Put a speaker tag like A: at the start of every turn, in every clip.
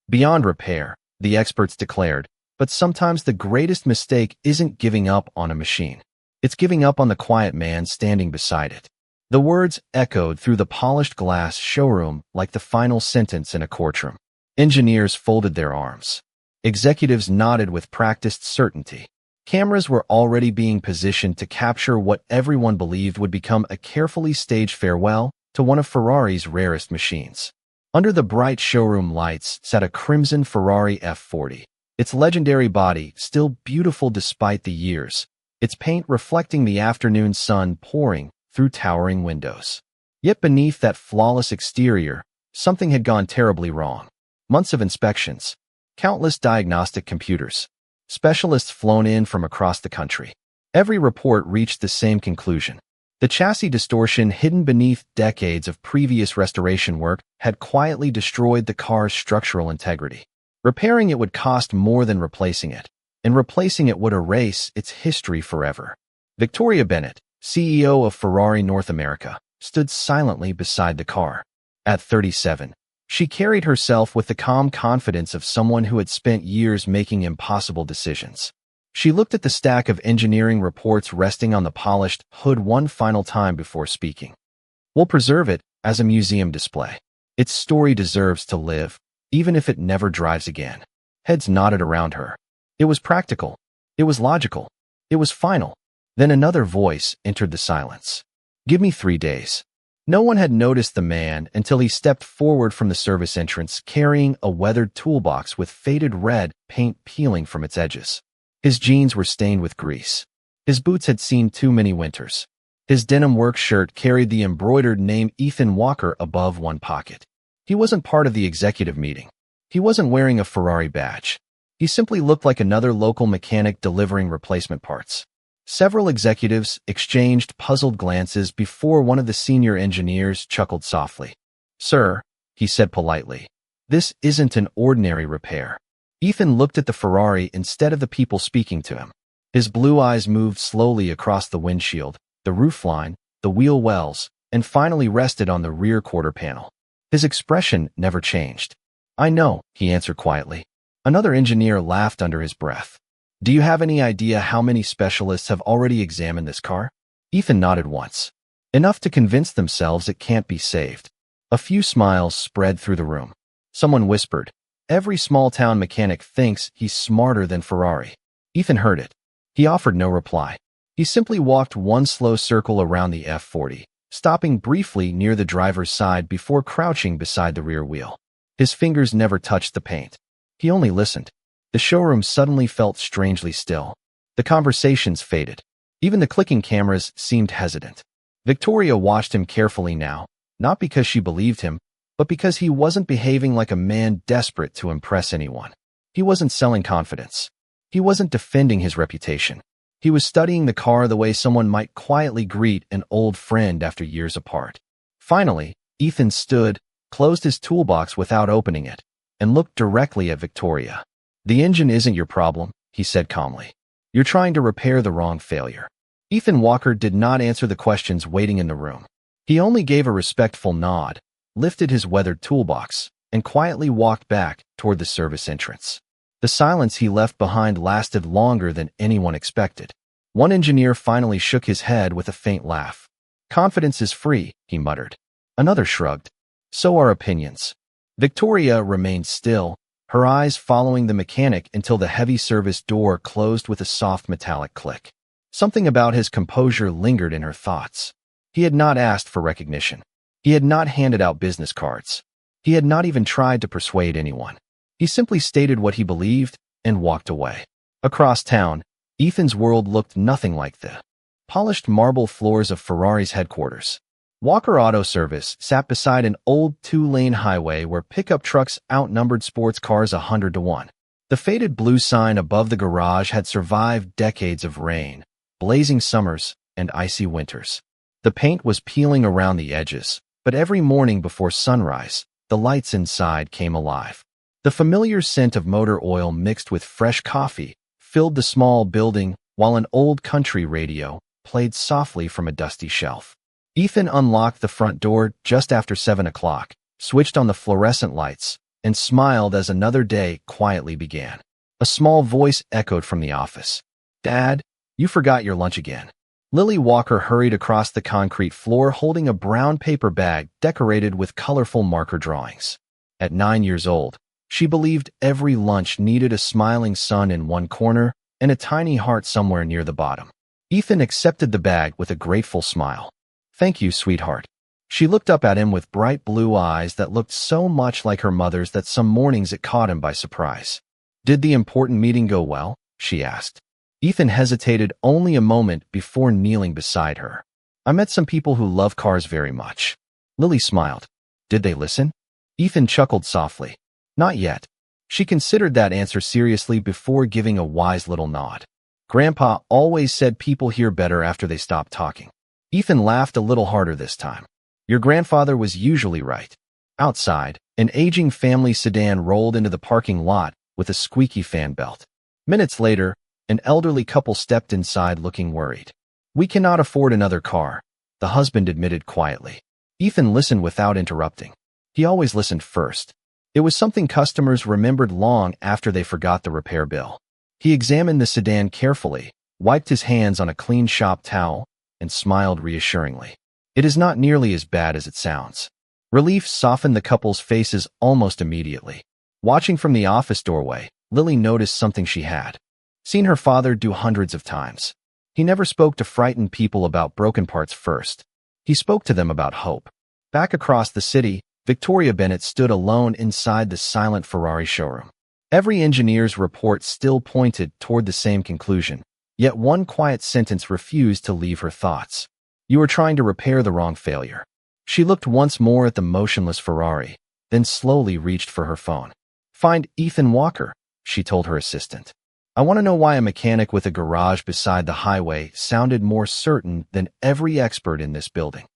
A: Beyond repair, the experts declared, but sometimes the greatest mistake isn't giving up on a machine. It's giving up on the quiet man standing beside it. The words echoed through the polished glass showroom like the final sentence in a courtroom. Engineers folded their arms. Executives nodded with practiced certainty. Cameras were already being positioned to capture what everyone believed would become a carefully staged farewell to one of Ferrari's rarest machines. Under the bright showroom lights sat a crimson Ferrari F40, its legendary body still beautiful despite the years, its paint reflecting the afternoon sun pouring through towering windows. Yet beneath that flawless exterior, something had gone terribly wrong. Months of inspections, countless diagnostic computers, specialists flown in from across the country. Every report reached the same conclusion. The chassis distortion hidden beneath decades of previous restoration work had quietly destroyed the car's structural integrity. Repairing it would cost more than replacing it, and replacing it would erase its history forever. Victoria Bennett, CEO of Ferrari North America, stood silently beside the car. At 37, she carried herself with the calm confidence of someone who had spent years making impossible decisions. She looked at the stack of engineering reports resting on the polished hood one final time before speaking. "We'll preserve it as a museum display. Its story deserves to live, even if it never drives again." Heads nodded around her. It was practical. It was logical. It was final. Then another voice entered the silence. "Give me 3 days." No one had noticed the man until he stepped forward from the service entrance carrying a weathered toolbox with faded red paint peeling from its edges. His jeans were stained with grease. His boots had seen too many winters. His denim work shirt carried the embroidered name Ethan Walker above one pocket. He wasn't part of the executive meeting. He wasn't wearing a Ferrari badge. He simply looked like another local mechanic delivering replacement parts. Several executives exchanged puzzled glances before one of the senior engineers chuckled softly. "Sir," he said politely, "this isn't an ordinary repair." Ethan looked at the Ferrari instead of the people speaking to him. His blue eyes moved slowly across the windshield, the roofline, the wheel wells, and finally rested on the rear quarter panel. His expression never changed. "I know," he answered quietly. Another engineer laughed under his breath. "Do you have any idea how many specialists have already examined this car?" Ethan nodded once. "Enough to convince themselves it can't be saved." A few smiles spread through the room. Someone whispered, "Every small-town mechanic thinks he's smarter than Ferrari." Ethan heard it. He offered no reply. He simply walked one slow circle around the F40, stopping briefly near the driver's side before crouching beside the rear wheel. His fingers never touched the paint. He only listened. The showroom suddenly felt strangely still. The conversations faded. Even the clicking cameras seemed hesitant. Victoria watched him carefully now, not because she believed him, but because he wasn't behaving like a man desperate to impress anyone. He wasn't selling confidence. He wasn't defending his reputation. He was studying the car the way someone might quietly greet an old friend after years apart. Finally, Ethan stood, closed his toolbox without opening it, and looked directly at Victoria. "The engine isn't your problem," he said calmly. "You're trying to repair the wrong failure." Ethan Walker did not answer the questions waiting in the room. He only gave a respectful nod, lifted his weathered toolbox, and quietly walked back toward the service entrance. The silence he left behind lasted longer than anyone expected. One engineer finally shook his head with a faint laugh. "Confidence is free," he muttered. Another shrugged. "So are opinions." Victoria remained still, her eyes following the mechanic until the heavy service door closed with a soft metallic click. Something about his composure lingered in her thoughts. He had not asked for recognition. He had not handed out business cards. He had not even tried to persuade anyone. He simply stated what he believed and walked away. Across town, Ethan's world looked nothing like the polished marble floors of Ferrari's headquarters. Walker Auto Service sat beside an old 2-lane highway where pickup trucks outnumbered sports cars 100 to 1. The faded blue sign above the garage had survived decades of rain, blazing summers, and icy winters. The paint was peeling around the edges, but every morning before sunrise, the lights inside came alive. The familiar scent of motor oil mixed with fresh coffee filled the small building while an old country radio played softly from a dusty shelf. Ethan unlocked the front door just after 7 o'clock, switched on the fluorescent lights, and smiled as another day quietly began. A small voice echoed from the office. "Dad, you forgot your lunch again." Lily Walker hurried across the concrete floor holding a brown paper bag decorated with colorful marker drawings. At 9 years old, she believed every lunch needed a smiling sun in one corner and a tiny heart somewhere near the bottom. Ethan accepted the bag with a grateful smile. "Thank you, sweetheart." She looked up at him with bright blue eyes that looked so much like her mother's that some mornings it caught him by surprise. "Did the important meeting go well?" she asked. Ethan hesitated only a moment before kneeling beside her. "I met some people who love cars very much." Lily smiled. "Did they listen?" Ethan chuckled softly. "Not yet." She considered that answer seriously before giving a wise little nod. "Grandpa always said people hear better after they stop talking." Ethan laughed a little harder this time. "Your grandfather was usually right." Outside, an aging family sedan rolled into the parking lot with a squeaky fan belt. Minutes later, an elderly couple stepped inside looking worried. "We cannot afford another car," the husband admitted quietly. Ethan listened without interrupting. He always listened first. It was something customers remembered long after they forgot the repair bill. He examined the sedan carefully, wiped his hands on a clean shop towel, and smiled reassuringly. "It is not nearly as bad as it sounds." Relief softened the couple's faces almost immediately. Watching from the office doorway, Lily noticed something she had seen her father do hundreds of times. He never spoke to frightened people about broken parts first. He spoke to them about hope. Back across the city, Victoria Bennett stood alone inside the silent Ferrari showroom. Every engineer's report still pointed toward the same conclusion, yet one quiet sentence refused to leave her thoughts. "You are trying to repair the wrong failure." She looked once more at the motionless Ferrari, then slowly reached for her phone. "Find Ethan Walker," she told her assistant. "I want to know why a mechanic with a garage beside the highway sounded more certain than every expert in this building."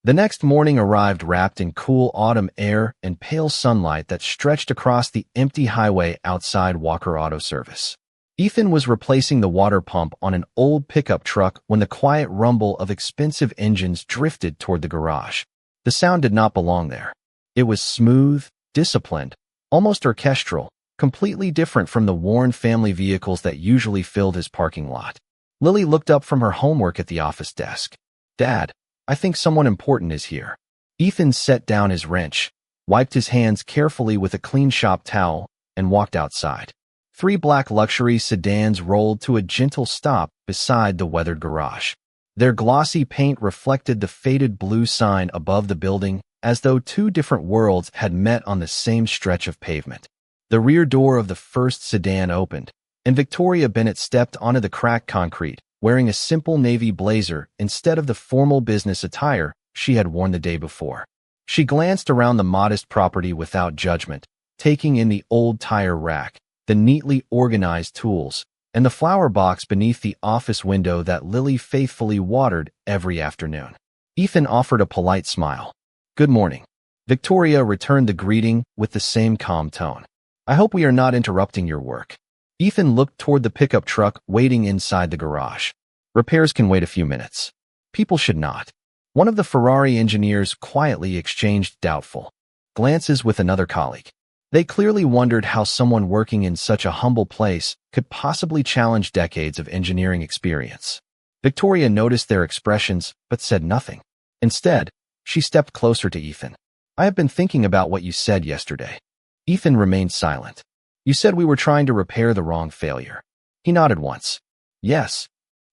A: The next morning arrived wrapped in cool autumn air and pale sunlight that stretched across the empty highway outside Walker Auto Service. Ethan was replacing the water pump on an old pickup truck when the quiet rumble of expensive engines drifted toward the garage. The sound did not belong there. It was smooth, disciplined, almost orchestral, completely different from the worn family vehicles that usually filled his parking lot. Lily looked up from her homework at the office desk. "Dad, I think someone important is here." Ethan set down his wrench, wiped his hands carefully with a clean shop towel, and walked outside. 3 black luxury sedans rolled to a gentle stop beside the weathered garage. Their glossy paint reflected the faded blue sign above the building, as though 2 different worlds had met on the same stretch of pavement. The rear door of the first sedan opened, and Victoria Bennett stepped onto the cracked concrete, wearing a simple navy blazer instead of the formal business attire she had worn the day before. She glanced around the modest property without judgment, taking in the old tire rack, the neatly organized tools, and the flower box beneath the office window that Lily faithfully watered every afternoon. Ethan offered a polite smile. "Good morning." Victoria returned the greeting with the same calm tone. "I hope we are not interrupting your work." Ethan looked toward the pickup truck waiting inside the garage. "Repairs can wait a few minutes." "People should not." One of the Ferrari engineers quietly exchanged doubtful glances with another colleague. They clearly wondered how someone working in such a humble place could possibly challenge decades of engineering experience. Victoria noticed their expressions but said nothing. Instead, she stepped closer to Ethan. "I have been thinking about what you said yesterday." Ethan remained silent. "You said we were trying to repair the wrong failure." He nodded once. "Yes."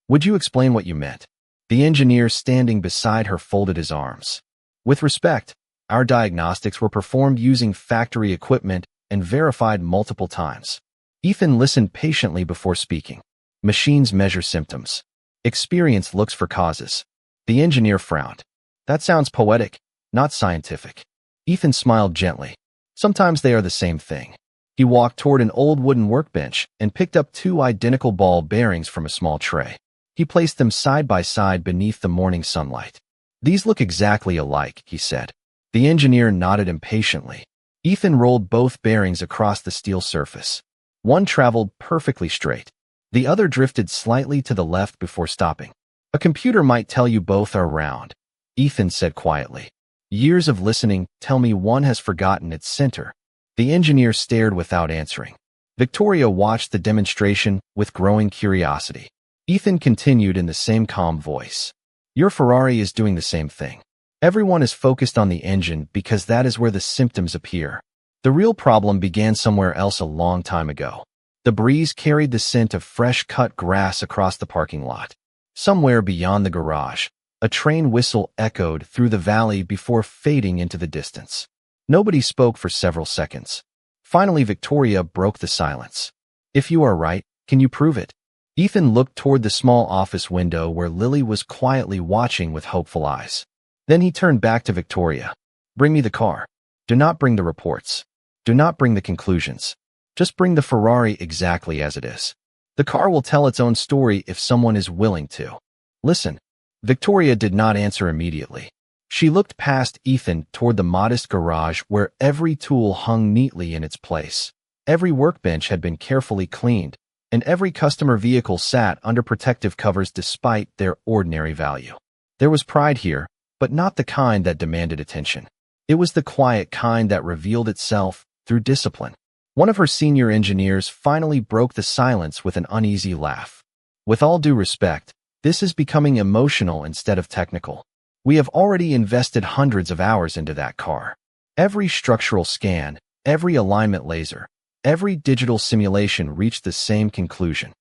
A: "Would you explain what you meant?" The engineer standing beside her folded his arms. "With respect, our diagnostics were performed using factory equipment and verified multiple times." Ethan listened patiently before speaking. "Machines measure symptoms. Experience looks for causes." The engineer frowned. "That sounds poetic, not scientific." Ethan smiled gently. "Sometimes they are the same thing." He walked toward an old wooden workbench and picked up 2 identical ball bearings from a small tray. He placed them side by side beneath the morning sunlight. "These look exactly alike," he said. The engineer nodded impatiently. Ethan rolled both bearings across the steel surface. One traveled perfectly straight. The other drifted slightly to the left before stopping. "A computer might tell you both are round," Ethan said quietly. "Years of listening tell me one has forgotten its center." The engineer stared without answering. Victoria watched the demonstration with growing curiosity. Ethan continued in the same calm voice. Your Ferrari is doing the same thing. Everyone is focused on the engine because that is where the symptoms appear. The real problem began somewhere else a long time ago. The breeze carried the scent of fresh-cut grass across the parking lot. Somewhere beyond the garage, a train whistle echoed through the valley before fading into the distance. Nobody spoke for several seconds. Finally, Victoria broke the silence. If you are right, can you prove it? Ethan looked toward the small office window where Lily was quietly watching with hopeful eyes. Then he turned back to Victoria. Bring me the car. Do not bring the reports. Do not bring the conclusions. Just bring the Ferrari exactly as it is. The car will tell its own story if someone is willing to. Listen. Victoria did not answer immediately. She looked past Ethan toward the modest garage where every tool hung neatly in its place. Every workbench had been carefully cleaned, and every customer vehicle sat under protective covers despite their ordinary value. There was pride here, but not the kind that demanded attention. It was the quiet kind that revealed itself through discipline. One of her senior engineers finally broke the silence with an uneasy laugh. With all due respect, this is becoming emotional instead of technical. We have already invested hundreds of hours into that car. Every structural scan, every alignment laser, every digital simulation reached the same conclusion.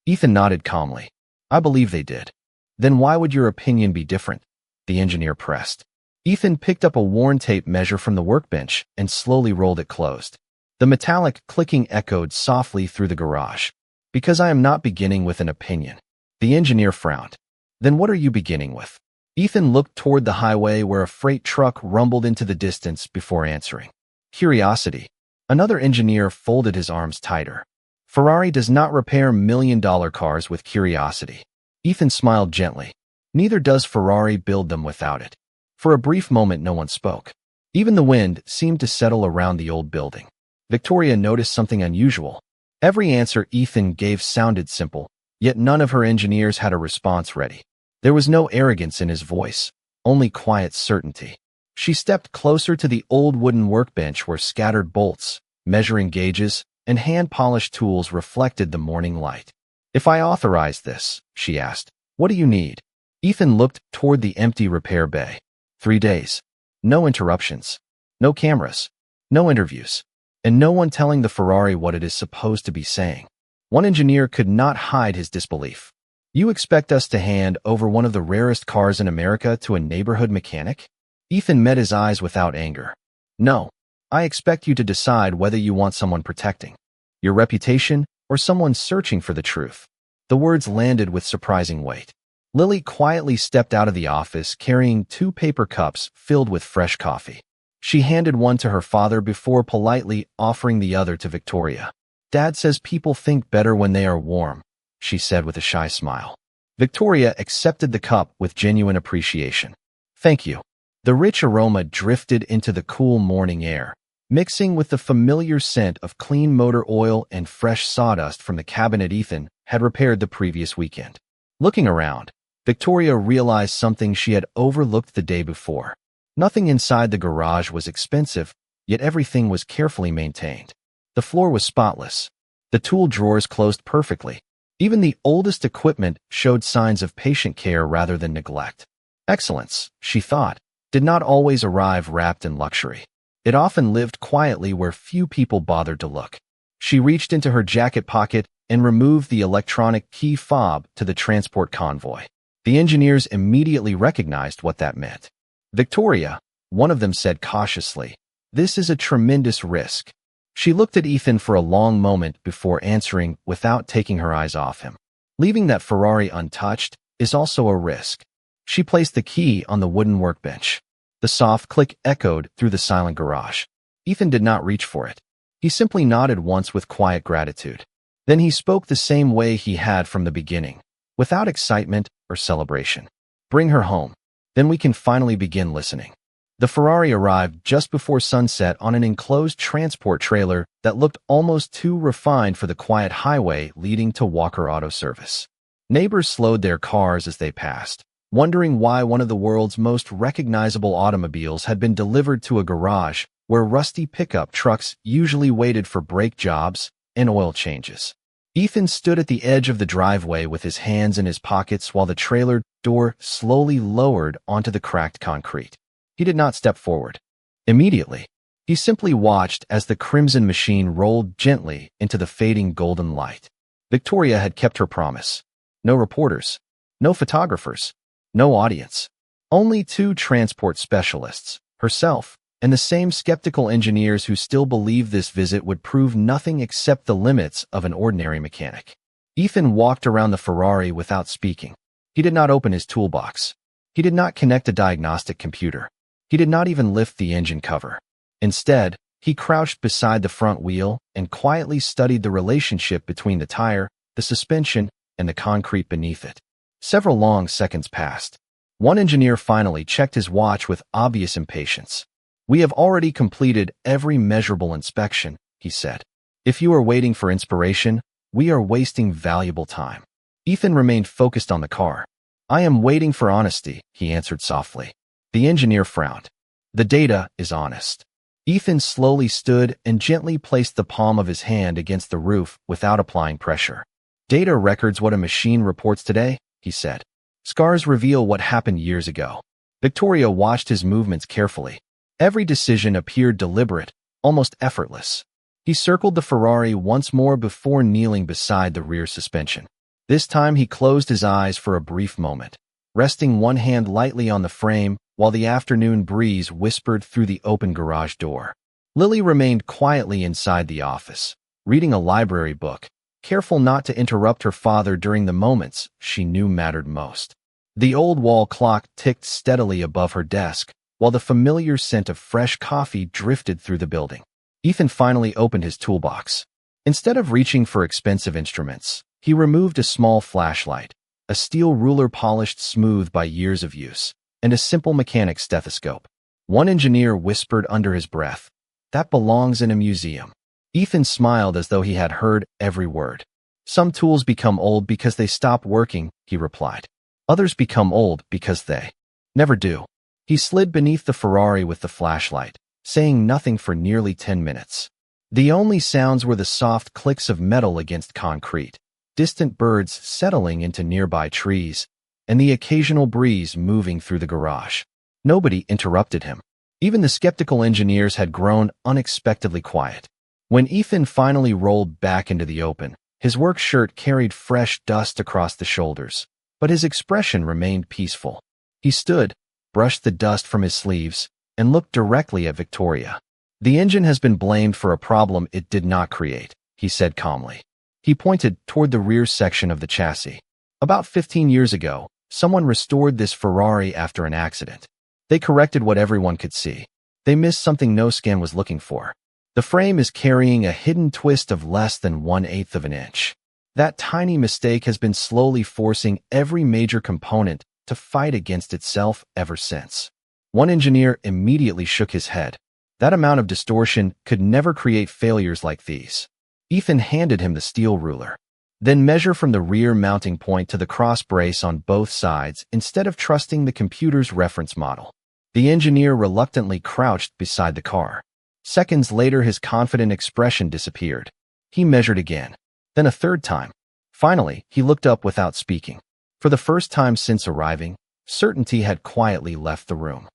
A: Ethan nodded calmly. I believe they did. Then why would your opinion be different? The engineer pressed. Ethan picked up a worn tape measure from the workbench and slowly rolled it closed. The metallic clicking echoed softly through the garage. Because I am not beginning with an opinion. The engineer frowned. Then what are you beginning with? Ethan looked toward the highway where a freight truck rumbled into the distance before answering. Curiosity. Another engineer folded his arms tighter. Ferrari does not repair million-dollar cars with curiosity. Ethan smiled gently. Neither does Ferrari build them without it. For a brief moment no one spoke. Even the wind seemed to settle around the old building. Victoria noticed something unusual. Every answer Ethan gave sounded simple, yet none of her engineers had a response ready. There was no arrogance in his voice, only quiet certainty. She stepped closer to the old wooden workbench where scattered bolts, measuring gauges, and hand-polished tools reflected the morning light. If I authorize this, she asked, what do you need? Ethan looked toward the empty repair bay. 3 days. No interruptions. No cameras. No interviews. And no one telling the Ferrari what it is supposed to be saying. One engineer could not hide his disbelief. You expect us to hand over one of the rarest cars in America to a neighborhood mechanic? Ethan met his eyes without anger. No, I expect you to decide whether you want someone protecting your reputation or someone searching for the truth. The words landed with surprising weight. Lily quietly stepped out of the office carrying 2 paper cups filled with fresh coffee. She handed one to her father before politely offering the other to Victoria. Dad says people think better when they are warm, she said with a shy smile. Victoria accepted the cup with genuine appreciation. Thank you. The rich aroma drifted into the cool morning air, mixing with the familiar scent of clean motor oil and fresh sawdust from the cabinet Ethan had repaired the previous weekend. Looking around, Victoria realized something she had overlooked the day before. Nothing inside the garage was expensive, yet everything was carefully maintained. The floor was spotless. The tool drawers closed perfectly. Even the oldest equipment showed signs of patient care rather than neglect. Excellence, she thought, did not always arrive wrapped in luxury. It often lived quietly where few people bothered to look. She reached into her jacket pocket and removed the electronic key fob to the transport convoy. The engineers immediately recognized what that meant. Victoria, one of them said cautiously, this is a tremendous risk. She looked at Ethan for a long moment before answering without taking her eyes off him. Leaving that Ferrari untouched is also a risk. She placed the key on the wooden workbench. The soft click echoed through the silent garage. Ethan did not reach for it. He simply nodded once with quiet gratitude. Then he spoke the same way he had from the beginning, without excitement or celebration. Bring her home. Then we can finally begin listening. The Ferrari arrived just before sunset on an enclosed transport trailer that looked almost too refined for the quiet highway leading to Walker Auto Service. Neighbors slowed their cars as they passed, wondering why one of the world's most recognizable automobiles had been delivered to a garage where rusty pickup trucks usually waited for brake jobs and oil changes. Ethan stood at the edge of the driveway with his hands in his pockets while the trailer door slowly lowered onto the cracked concrete. He did not step forward. Immediately, he simply watched as the crimson machine rolled gently into the fading golden light. Victoria had kept her promise. No reporters, no photographers, no audience. Only two transport specialists, herself, and the same skeptical engineers who still believed this visit would prove nothing except the limits of an ordinary mechanic. Ethan walked around the Ferrari without speaking. He did not open his toolbox. He did not connect a diagnostic computer. He did not even lift the engine cover. Instead, he crouched beside the front wheel and quietly studied the relationship between the tire, the suspension, and the concrete beneath it. Several long seconds passed. One engineer finally checked his watch with obvious impatience. "We have already completed every measurable inspection," he said. "If you are waiting for inspiration, we are wasting valuable time." Ethan remained focused on the car. "I am waiting for honesty," he answered softly. The engineer frowned. "The data is honest." Ethan slowly stood and gently placed the palm of his hand against the roof without applying pressure. "Data records what a machine reports today," he said. "Scars reveal what happened years ago." Victoria watched his movements carefully. Every decision appeared deliberate, almost effortless. He circled the Ferrari once more before kneeling beside the rear suspension. This time he closed his eyes for a brief moment, resting one hand lightly on the frame while the afternoon breeze whispered through the open garage door. Lily remained quietly inside the office, reading a library book, careful not to interrupt her father during the moments she knew mattered most. The old wall clock ticked steadily above her desk, while the familiar scent of fresh coffee drifted through the building. Ethan finally opened his toolbox. Instead of reaching for expensive instruments, he removed a small flashlight, a steel ruler polished smooth by years of use, and a simple mechanic stethoscope. One engineer whispered under his breath, "That belongs in a museum." Ethan smiled as though he had heard every word. "Some tools become old because they stop working," he replied. "Others become old because they never do." He slid beneath the Ferrari with the flashlight, saying nothing for nearly 10 minutes. The only sounds were the soft clicks of metal against concrete, distant birds settling into nearby trees, and the occasional breeze moving through the garage. Nobody interrupted him. Even the skeptical engineers had grown unexpectedly quiet. When Ethan finally rolled back into the open, his work shirt carried fresh dust across the shoulders, but his expression remained peaceful. He stood, brushed the dust from his sleeves, and looked directly at Victoria. "The engine has been blamed for a problem it did not create," he said calmly. He pointed toward the rear section of the chassis. "About 15 years ago, someone restored this Ferrari after an accident. They corrected what everyone could see. They missed something no scan was looking for. The frame is carrying a hidden twist of less than 1/8 of an inch. That tiny mistake has been slowly forcing every major component to fight against itself ever since." One engineer immediately shook his head. That amount of distortion could never create failures like these. Ethan handed him the steel ruler. "Then measure from the rear mounting point to the cross brace on both sides instead of trusting the computer's reference model." The engineer reluctantly crouched beside the car. Seconds later, his confident expression disappeared. He measured again, then a third time. Finally, he looked up without speaking. For the first time since arriving, certainty had quietly left the room.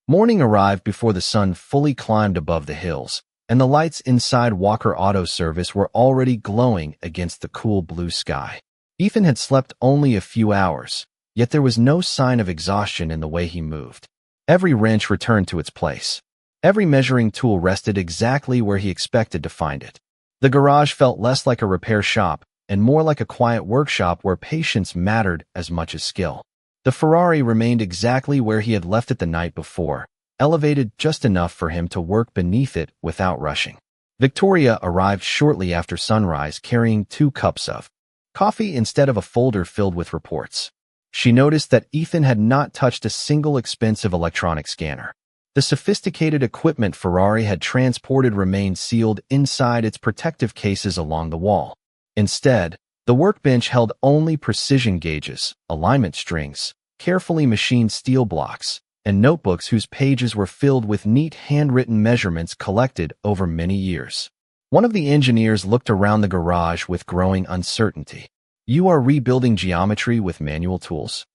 A: Morning arrived before the sun fully climbed above the hills, and the lights inside Walker Auto Service were already glowing against the cool blue sky. Ethan had slept only a few hours, yet there was no sign of exhaustion in the way he moved. Every wrench returned to its place. Every measuring tool rested exactly where he expected to find it. The garage felt less like a repair shop and more like a quiet workshop where patience mattered as much as skill. The Ferrari remained exactly where he had left it the night before, elevated just enough for him to work beneath it without rushing. Victoria arrived shortly after sunrise carrying 2 cups of coffee instead of a folder filled with reports. She noticed that Ethan had not touched a single expensive electronic scanner. The sophisticated equipment Ferrari had transported remained sealed inside its protective cases along the wall. Instead, the workbench held only precision gauges, alignment strings, carefully machined steel blocks, and notebooks whose pages were filled with neat handwritten measurements collected over many years. One of the engineers looked around the garage with growing uncertainty. "You are rebuilding geometry with manual tools?"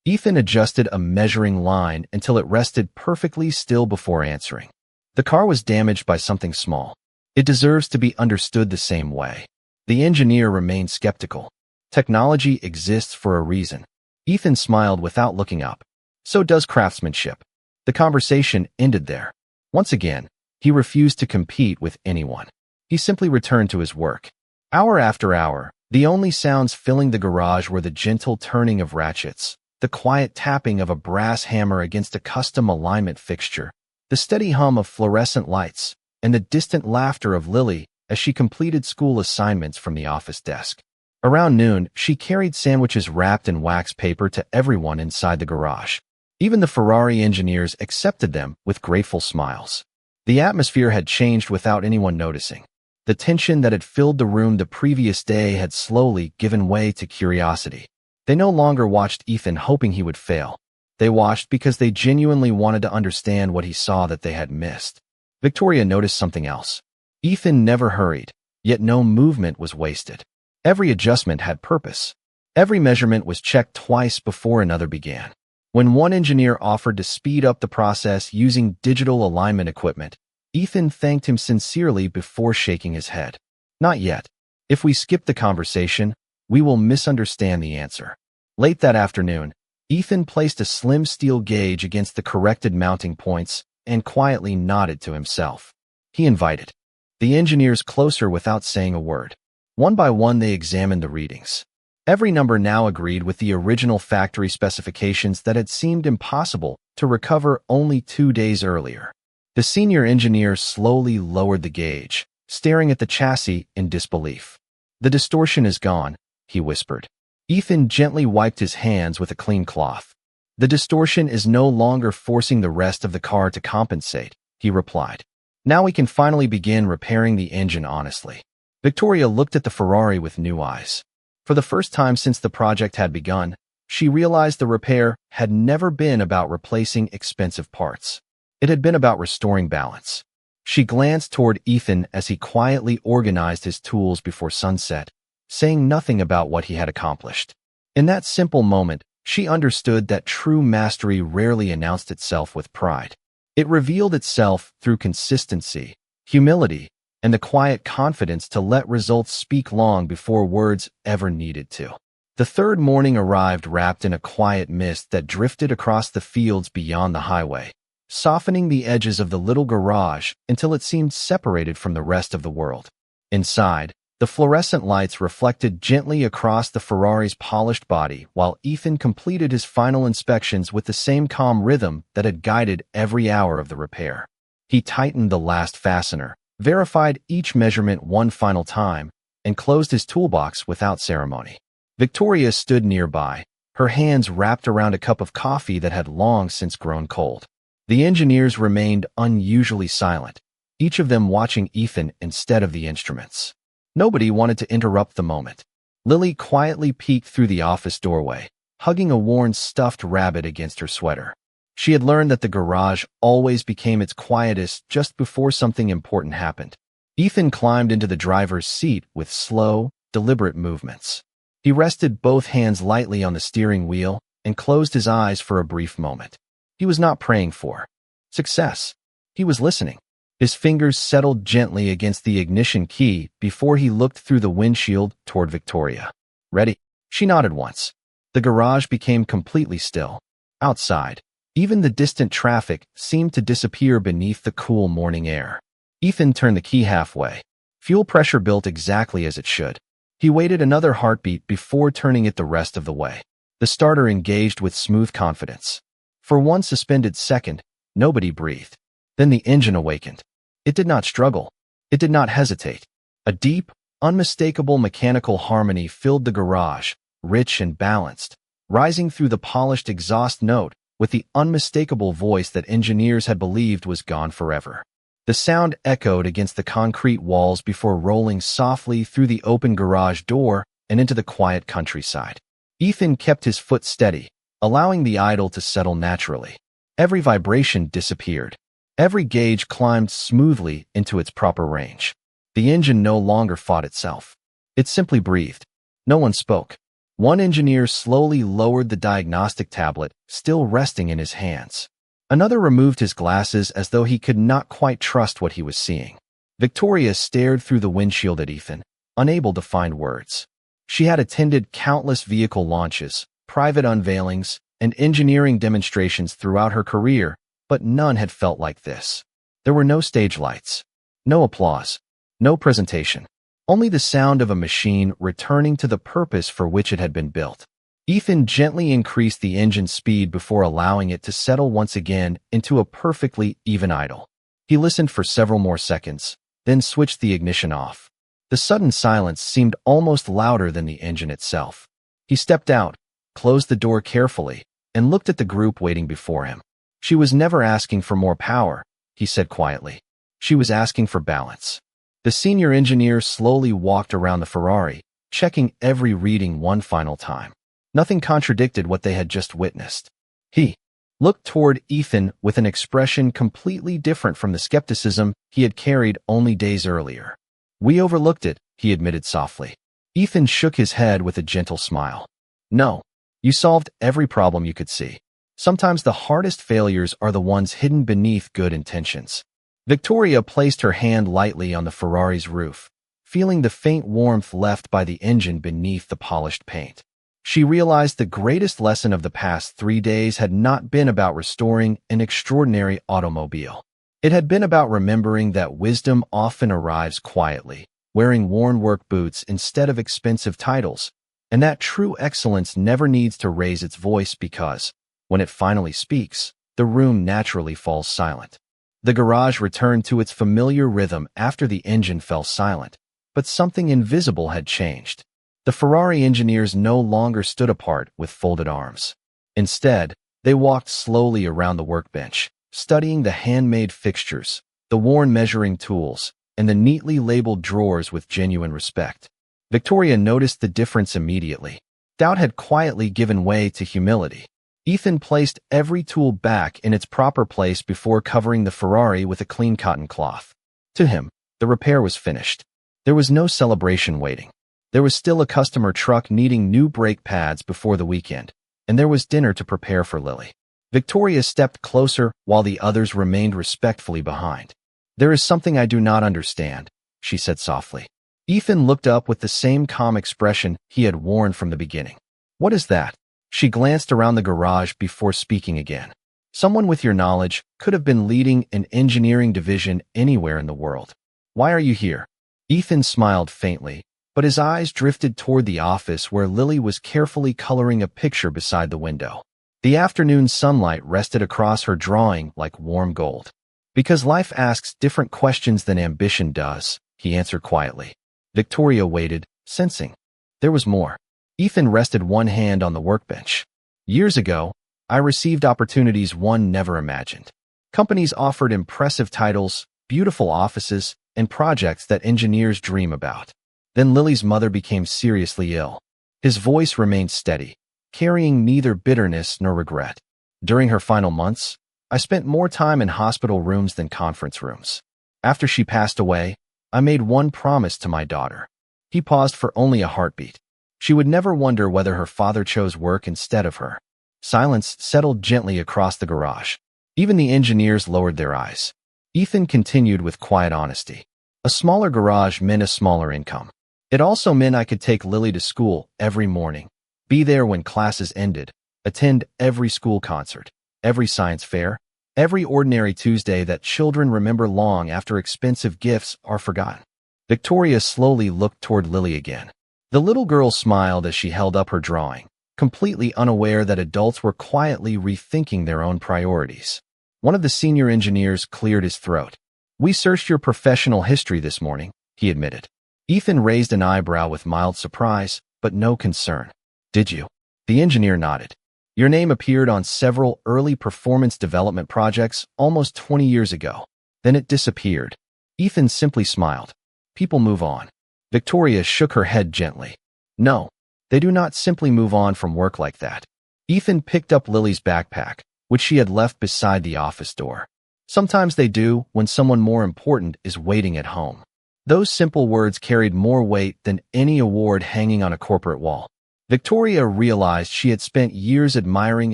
A: Ethan adjusted a measuring line until it rested perfectly still before answering. "The car was damaged by something small. It deserves to be understood the same way." The engineer remained skeptical. "Technology exists for a reason." Ethan smiled without looking up. "So does craftsmanship." The conversation ended there. Once again, he refused to compete with anyone. He simply returned to his work. Hour after hour, the only sounds filling the garage were the gentle turning of ratchets, the quiet tapping of a brass hammer against a custom alignment fixture, the steady hum of fluorescent lights, and the distant laughter of Lily as she completed school assignments from the office desk. Around noon, she carried sandwiches wrapped in wax paper to everyone inside the garage. Even the Ferrari engineers accepted them with grateful smiles. The atmosphere had changed without anyone noticing. The tension that had filled the room the previous day had slowly given way to curiosity. They no longer watched Ethan hoping he would fail. They watched because they genuinely wanted to understand what he saw that they had missed. Victoria noticed something else. Ethan never hurried, yet no movement was wasted. Every adjustment had purpose. Every measurement was checked twice before another began. When one engineer offered to speed up the process using digital alignment equipment, Ethan thanked him sincerely before shaking his head. "Not yet. If we skip the conversation, we will misunderstand the answer." Late that afternoon, Ethan placed a slim steel gauge against the corrected mounting points and quietly nodded to himself. He invited the engineers closer without saying a word. One by one, they examined the readings. Every number now agreed with the original factory specifications that had seemed impossible to recover only 2 days earlier. The senior engineer slowly lowered the gauge, staring at the chassis in disbelief. "The distortion is gone," he whispered. Ethan gently wiped his hands with a clean cloth. "The distortion is no longer forcing the rest of the car to compensate," he replied. "Now we can finally begin repairing the engine honestly." Victoria looked at the Ferrari with new eyes. For the first time since the project had begun, she realized the repair had never been about replacing expensive parts. It had been about restoring balance. She glanced toward Ethan as he quietly organized his tools before sunset, saying nothing about what he had accomplished. In that simple moment, she understood that true mastery rarely announced itself with pride. It revealed itself through consistency, humility, and the quiet confidence to let results speak long before words ever needed to. The third morning arrived wrapped in a quiet mist that drifted across the fields beyond the highway, softening the edges of the little garage until it seemed separated from the rest of the world. Inside, the fluorescent lights reflected gently across the Ferrari's polished body while Ethan completed his final inspections with the same calm rhythm that had guided every hour of the repair. He tightened the last fastener, verified each measurement one final time, and closed his toolbox without ceremony. Victoria stood nearby, her hands wrapped around a cup of coffee that had long since grown cold. The engineers remained unusually silent, each of them watching Ethan instead of the instruments. Nobody wanted to interrupt the moment. Lily quietly peeked through the office doorway, hugging a worn stuffed rabbit against her sweater. She had learned that the garage always became its quietest just before something important happened. Ethan climbed into the driver's seat with slow, deliberate movements. He rested both hands lightly on the steering wheel and closed his eyes for a brief moment. He was not praying for success. He was listening. His fingers settled gently against the ignition key before he looked through the windshield toward Victoria. "Ready?" She nodded once. The garage became completely still. Outside, even the distant traffic seemed to disappear beneath the cool morning air. Ethan turned the key halfway. Fuel pressure built exactly as it should. He waited another heartbeat before turning it the rest of the way. The starter engaged with smooth confidence. For one suspended second, nobody breathed. Then the engine awakened. It did not struggle. It did not hesitate. A deep, unmistakable mechanical harmony filled the garage, rich and balanced, rising through the polished exhaust note with the unmistakable voice that engineers had believed was gone forever. The sound echoed against the concrete walls before rolling softly through the open garage door and into the quiet countryside. Ethan kept his foot steady, allowing the idol to settle naturally. Every vibration disappeared. Every gauge climbed smoothly into its proper range. The engine no longer fought itself. It simply breathed. No one spoke. One engineer slowly lowered the diagnostic tablet, still resting in his hands. Another removed his glasses as though he could not quite trust what he was seeing. Victoria stared through the windshield at Ethan, unable to find words. She had attended countless vehicle launches, private unveilings, and engineering demonstrations throughout her career, but none had felt like this. There were no stage lights, no applause, no presentation. Only the sound of a machine returning to the purpose for which it had been built. Ethan gently increased the engine speed before allowing it to settle once again into a perfectly even idle. He listened for several more seconds, then switched the ignition off. The sudden silence seemed almost louder than the engine itself. He stepped out, closed the door carefully, and looked at the group waiting before him. She was never asking for more power, he said quietly. She was asking for balance. The senior engineer slowly walked around the Ferrari, checking every reading one final time. Nothing contradicted what they had just witnessed. He looked toward Ethan with an expression completely different from the skepticism he had carried only days earlier. "We overlooked it," he admitted softly. Ethan shook his head with a gentle smile. "No, you solved every problem you could see. Sometimes the hardest failures are the ones hidden beneath good intentions." Victoria placed her hand lightly on the Ferrari's roof, feeling the faint warmth left by the engine beneath the polished paint. She realized the greatest lesson of the past 3 days had not been about restoring an extraordinary automobile. It had been about remembering that wisdom often arrives quietly, wearing worn work boots instead of expensive titles, and that true excellence never needs to raise its voice because, when it finally speaks, the room naturally falls silent. The garage returned to its familiar rhythm after the engine fell silent, but something invisible had changed. The Ferrari engineers no longer stood apart with folded arms. Instead, they walked slowly around the workbench, studying the handmade fixtures, the worn measuring tools, and the neatly labeled drawers with genuine respect. Victoria noticed the difference immediately. Doubt had quietly given way to humility. Ethan placed every tool back in its proper place before covering the Ferrari with a clean cotton cloth. To him, the repair was finished. There was no celebration waiting. There was still a customer truck needing new brake pads before the weekend, and there was dinner to prepare for Lily. Victoria stepped closer while the others remained respectfully behind. "There is something I do not understand," she said softly. Ethan looked up with the same calm expression he had worn from the beginning. "What is that?" She glanced around the garage before speaking again. "Someone with your knowledge could have been leading an engineering division anywhere in the world. Why are you here?" Ethan smiled faintly, but his eyes drifted toward the office where Lily was carefully coloring a picture beside the window. The afternoon sunlight rested across her drawing like warm gold. "Because life asks different questions than ambition does," he answered quietly. Victoria waited, sensing there was more. Ethan rested one hand on the workbench. "Years ago, I received opportunities one never imagined. Companies offered impressive titles, beautiful offices, and projects that engineers dream about. Then Lily's mother became seriously ill." His voice remained steady, carrying neither bitterness nor regret. "During her final months, I spent more time in hospital rooms than conference rooms. After she passed away, I made one promise to my daughter." He paused for only a heartbeat. She would never wonder whether her father chose work instead of her. Silence settled gently across the garage. Even the engineers lowered their eyes. Ethan continued with quiet honesty. "A smaller garage meant a smaller income. It also meant I could take Lily to school every morning, be there when classes ended, attend every school concert, every science fair, every ordinary Tuesday that children remember long after expensive gifts are forgotten." Victoria slowly looked toward Lily again. The little girl smiled as she held up her drawing, completely unaware that adults were quietly rethinking their own priorities. One of the senior engineers cleared his throat. "We searched your professional history this morning," he admitted. Ethan raised an eyebrow with mild surprise, but no concern. "Did you?" The engineer nodded. "Your name appeared on several early performance development projects almost 20 years ago. Then it disappeared." Ethan simply smiled. "People move on." Victoria shook her head gently. "No, they do not simply move on from work like that." Ethan picked up Lily's backpack, which she had left beside the office door. Sometimes they do when someone more important is waiting at home. Those simple words carried more weight than any award hanging on a corporate wall. Victoria realized she had spent years admiring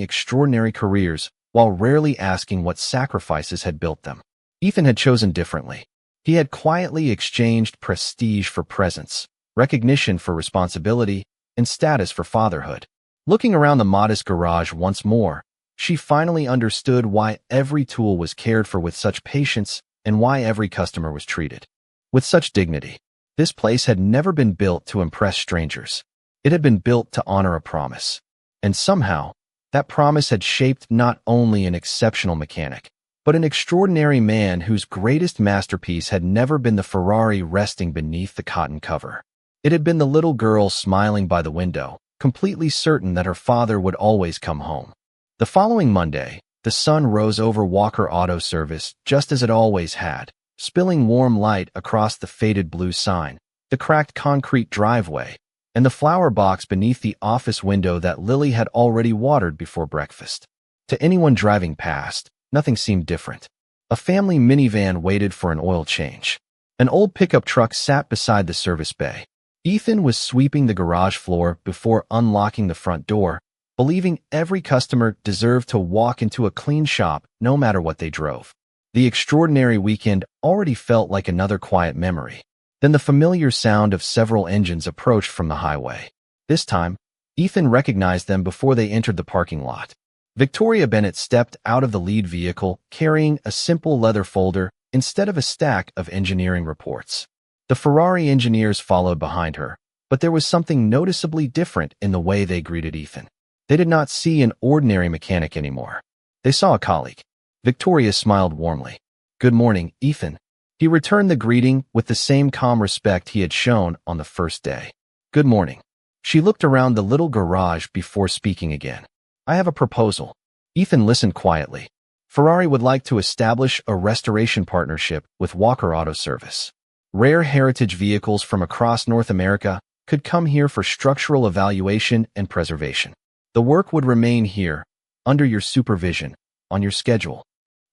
A: extraordinary careers while rarely asking what sacrifices had built them. Ethan had chosen differently. He had quietly exchanged prestige for presence, recognition for responsibility, and status for fatherhood. Looking around the modest garage once more, she finally understood why every tool was cared for with such patience and why every customer was treated with such dignity. This place had never been built to impress strangers. It had been built to honor a promise. And somehow, that promise had shaped not only an exceptional mechanic, but an extraordinary man whose greatest masterpiece had never been the Ferrari resting beneath the cotton cover. It had been the little girl smiling by the window, completely certain that her father would always come home. The following Monday, the sun rose over Walker Auto Service just as it always had, spilling warm light across the faded blue sign, the cracked concrete driveway, and the flower box beneath the office window that Lily had already watered before breakfast. To anyone driving past, nothing seemed different. A family minivan waited for an oil change. An old pickup truck sat beside the service bay. Ethan was sweeping the garage floor before unlocking the front door, believing every customer deserved to walk into a clean shop no matter what they drove. The extraordinary weekend already felt like another quiet memory. Then the familiar sound of several engines approached from the highway. This time, Ethan recognized them before they entered the parking lot. Victoria Bennett stepped out of the lead vehicle carrying a simple leather folder instead of a stack of engineering reports. The Ferrari engineers followed behind her, but there was something noticeably different in the way they greeted Ethan. They did not see an ordinary mechanic anymore. They saw a colleague. Victoria smiled warmly. "Good morning, Ethan." He returned the greeting with the same calm respect he had shown on the first day. "Good morning." She looked around the little garage before speaking again. "I have a proposal." Ethan listened quietly. Ferrari would like to establish a restoration partnership with Walker Auto Service. Rare heritage vehicles from across North America could come here for structural evaluation and preservation. The work would remain here, under your supervision, on your schedule.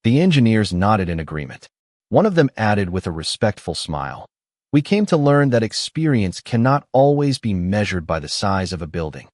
A: The engineers nodded in agreement. One of them added with a respectful smile, "We came to learn that experience cannot always be measured by the size of a building."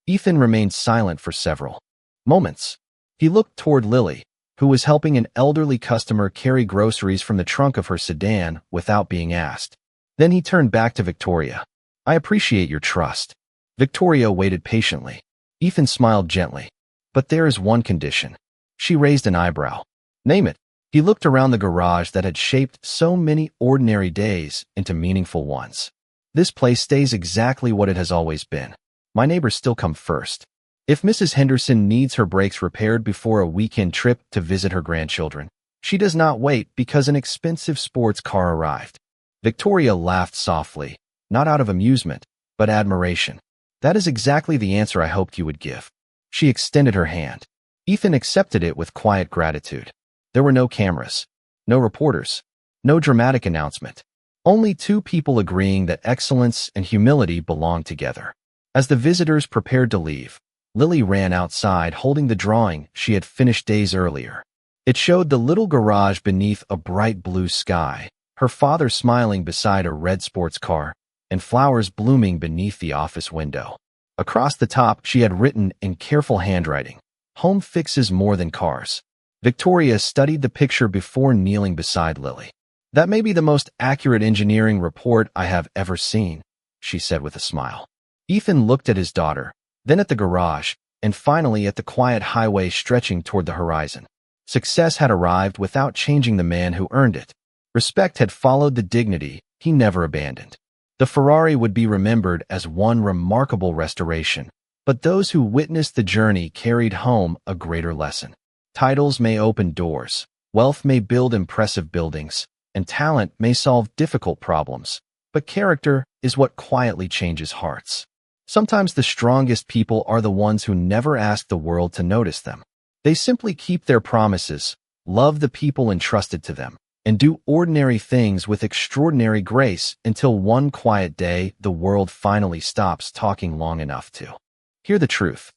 A: Ethan remained silent for several moments. He looked toward Lily, who was helping an elderly customer carry groceries from the trunk of her sedan without being asked. Then he turned back to Victoria. "I appreciate your trust." Victoria waited patiently. Ethan smiled gently. "But there is one condition." She raised an eyebrow. "Name it." He looked around the garage that had shaped so many ordinary days into meaningful ones. "This place stays exactly what it has always been. My neighbors still come first. If Mrs. Henderson needs her brakes repaired before a weekend trip to visit her grandchildren, she does not wait because an expensive sports car arrived." Victoria laughed softly, not out of amusement, but admiration. "That is exactly the answer I hoped you would give." She extended her hand. Ethan accepted it with quiet gratitude. There were no cameras, no reporters, no dramatic announcement. Only two people agreeing that excellence and humility belong together. As the visitors prepared to leave, Lily ran outside holding the drawing she had finished days earlier. It showed the little garage beneath a bright blue sky, her father smiling beside a red sports car, and flowers blooming beneath the office window. Across the top, she had written in careful handwriting, "Home fixes more than cars." Victoria studied the picture before kneeling beside Lily. "That may be the most accurate engineering report I have ever seen," she said with a smile. Ethan looked at his daughter, then at the garage, and finally at the quiet highway stretching toward the horizon. Success had arrived without changing the man who earned it. Respect had followed the dignity he never abandoned. The Ferrari would be remembered as one remarkable restoration, but those who witnessed the journey carried home a greater lesson. Titles may open doors, wealth may build impressive buildings, and talent may solve difficult problems, but character is what quietly changes hearts. Sometimes the strongest people are the ones who never ask the world to notice them. They simply keep their promises, love the people entrusted to them, and do ordinary things with extraordinary grace until one quiet day the world finally stops talking long enough to hear the truth.